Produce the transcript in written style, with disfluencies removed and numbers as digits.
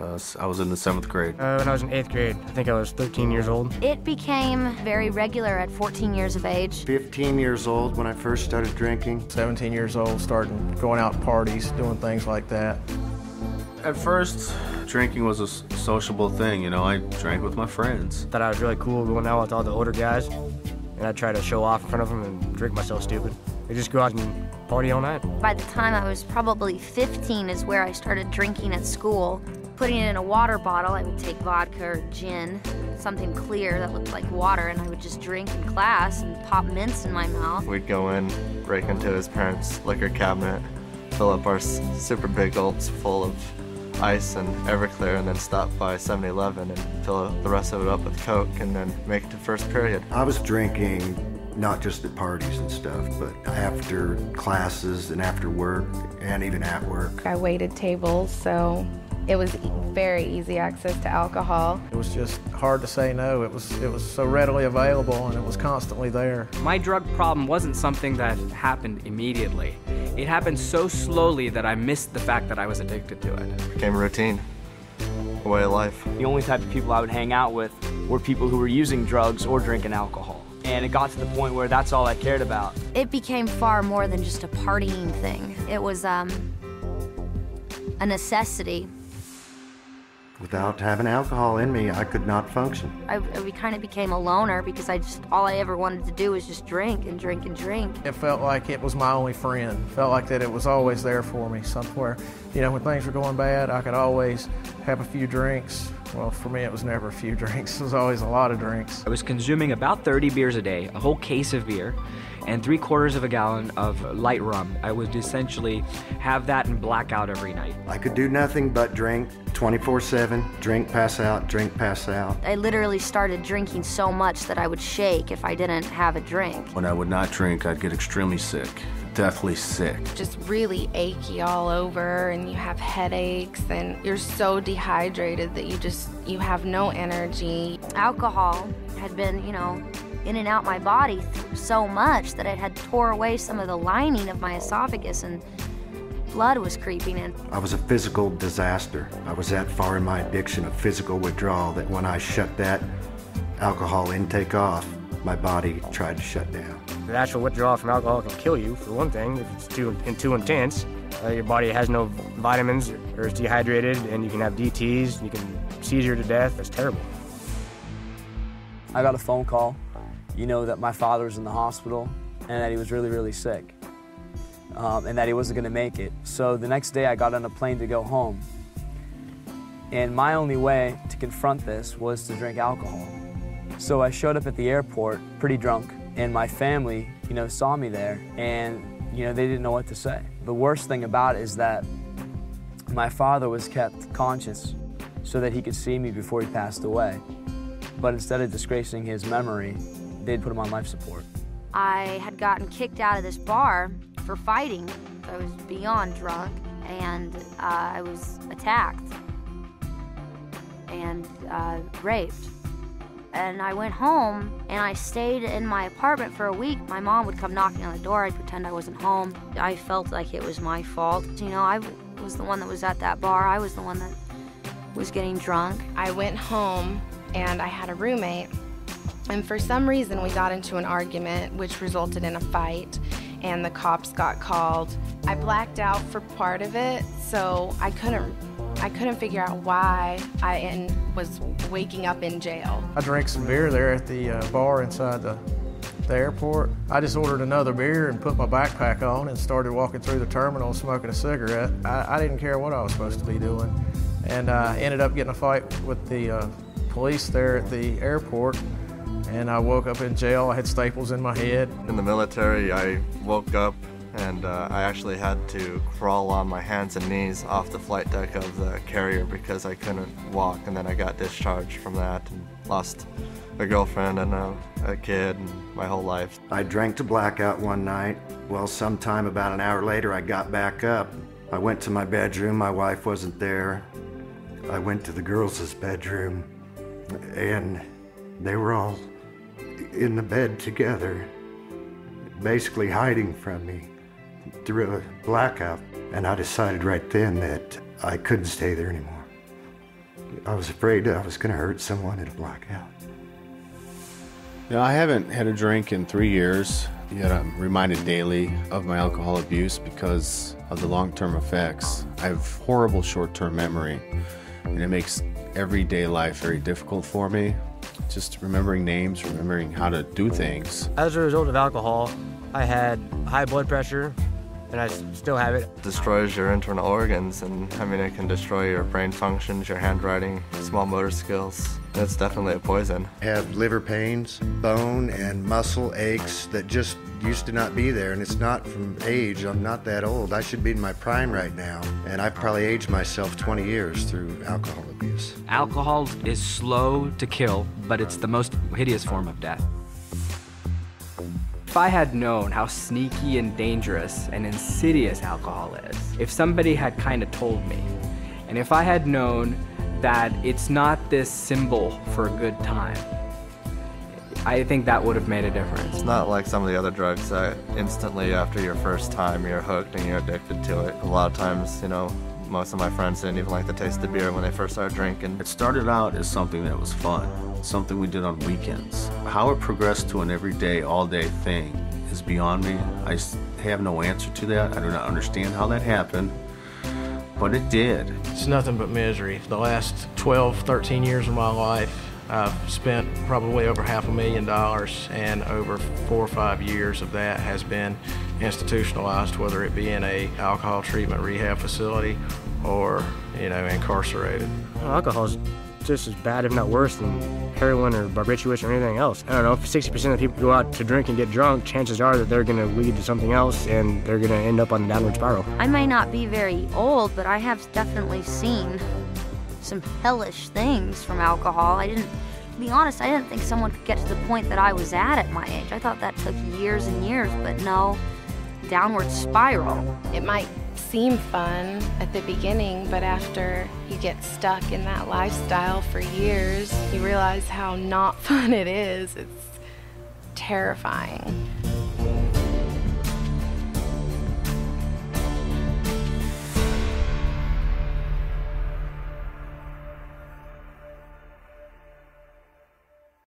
I was in the 7th grade. When I was in 8th grade, I think I was 13 years old. It became very regular at 14 years of age. 15 years old when I first started drinking. 17 years old, starting going out to parties, doing things like that. At first, drinking was a sociable thing, you know. I drank with my friends. Thought I was really cool going out with all the older guys, and I'd try to show off in front of them and drink myself stupid. I just go out and party all night. By the time I was probably 15 is where I started drinking at school. Putting it in a water bottle, I would take vodka or gin, something clear that looked like water, and I would just drink in class and pop mints in my mouth. We'd go in, break into his parents' liquor cabinet, fill up our super big gulps full of ice and Everclear, and then stop by 7-Eleven and fill the rest of it up with Coke, and then make it to first period. I was drinking not just at parties and stuff, but after classes and after work, and even at work. I waited tables, so it was very easy access to alcohol. It was just hard to say no. It was so readily available, and it was constantly there. My drug problem wasn't something that happened immediately. It happened so slowly that I missed the fact that I was addicted to it. It became a routine, a way of life. The only type of people I would hang out with were people who were using drugs or drinking alcohol. And it got to the point where that's all I cared about. It became far more than just a partying thing. It was a necessity. Without having alcohol in me, I could not function. I kind of became a loner because all I ever wanted to do was just drink and drink and drink. It felt like it was my only friend. Felt like that it was always there for me somewhere. You know, when things were going bad, I could always have a few drinks. Well, for me, it was never a few drinks. It was always a lot of drinks. I was consuming about 30 beers a day, a whole case of beer, and 3/4 of a gallon of light rum. I would essentially have that and black out every night. I could do nothing but drink 24/7, drink, pass out, drink, pass out. I literally started drinking so much that I would shake if I didn't have a drink. When I would not drink, I'd get extremely sick, deathly sick. Just really achy all over, and you have headaches, and you're so dehydrated that you have no energy. Alcohol had been, in and out my body so much that it had tore away some of the lining of my esophagus, and blood was creeping in. I was a physical disaster. I was that far in my addiction of physical withdrawal that when I shut that alcohol intake off, my body tried to shut down. The actual withdrawal from alcohol can kill you, for one thing, if it's too intense. Your body has no vitamins or is dehydrated, and you can have DTs, and you can seizure to death. It's terrible. I got a phone call, that my father was in the hospital and that he was really, really sick, and that he wasn't going to make it. So the next day I got on a plane to go home, and my only way to confront this was to drink alcohol. So I showed up at the airport pretty drunk, and my family, saw me there, and, they didn't know what to say. The worst thing about it is that my father was kept conscious so that he could see me before he passed away. But instead of disgracing his memory, they'd put him on life support. I had gotten kicked out of this bar for fighting. I was beyond drunk, and I was attacked and raped. And I went home, and I stayed in my apartment for a week. My mom would come knocking on the door. I'd pretend I wasn't home. I felt like it was my fault. I was the one that was at that bar. I was the one that was getting drunk. I went home, and I had a roommate. And for some reason, we got into an argument, which resulted in a fight, and the cops got called. I blacked out for part of it, so I couldn't figure out why I was waking up in jail. I drank some beer there at the bar inside the airport. I just ordered another beer and put my backpack on and started walking through the terminal smoking a cigarette. I didn't care what I was supposed to be doing, and I ended up getting a fight with the police there at the airport, and I woke up in jail. I had staples in my head. In the military, I woke up and I actually had to crawl on my hands and knees off the flight deck of the carrier because I couldn't walk, and then I got discharged from that and lost a girlfriend and a kid and my whole life. I drank to blackout one night. Well, sometime about an hour later, I got back up. I went to my bedroom. My wife wasn't there. I went to the girls' bedroom, and they were all in the bed together, basically hiding from me through a blackout. And I decided right then that I couldn't stay there anymore. I was afraid I was going to hurt someone at a blackout. You know, I haven't had a drink in 3 years, yet I'm reminded daily of my alcohol abuse because of the long-term effects. I have horrible short-term memory, and it makes everyday life very difficult for me. Just remembering names, remembering how to do things. As a result of alcohol, I had high blood pressure, and I still have it. Destroys your internal organs, and I mean, it can destroy your brain functions, your handwriting, small motor skills. It's definitely a poison. I have liver pains, bone and muscle aches that just used to not be there, and it's not from age. I'm not that old. I should be in my prime right now, and I've probably aged myself 20 years through alcohol abuse. Alcohol is slow to kill, but it's the most hideous form of death. If I had known how sneaky and dangerous and insidious alcohol is, if somebody had kind of told me, and if I had known that it's not this symbol for a good time, I think that would have made a difference. It's not like some of the other drugs that instantly after your first time you're hooked and you're addicted to it. A lot of times, you know, most of my friends didn't even like the taste of beer when they first started drinking. It started out as something that was fun, something we did on weekends. How it progressed to an everyday, all-day thing is beyond me. I have no answer to that. I do not understand how that happened, but it did. It's nothing but misery. For the last 12, 13 years of my life, I've spent probably over $500,000, and over 4 or 5 years of that has been institutionalized, whether it be in a alcohol treatment rehab facility or, you know, incarcerated. Alcohol's just as bad, if not worse, than heroin or barbiturates or anything else. I don't know, if 60% of people go out to drink and get drunk, chances are that they're gonna lead to something else and they're gonna end up on the downward spiral. I may not be very old, but I have definitely seen some hellish things from alcohol. To be honest, I didn't think someone could get to the point that I was at my age. I thought that took years and years, but no, downward spiral. It might seem fun at the beginning, but after you get stuck in that lifestyle for years, you realize how not fun it is. It's terrifying.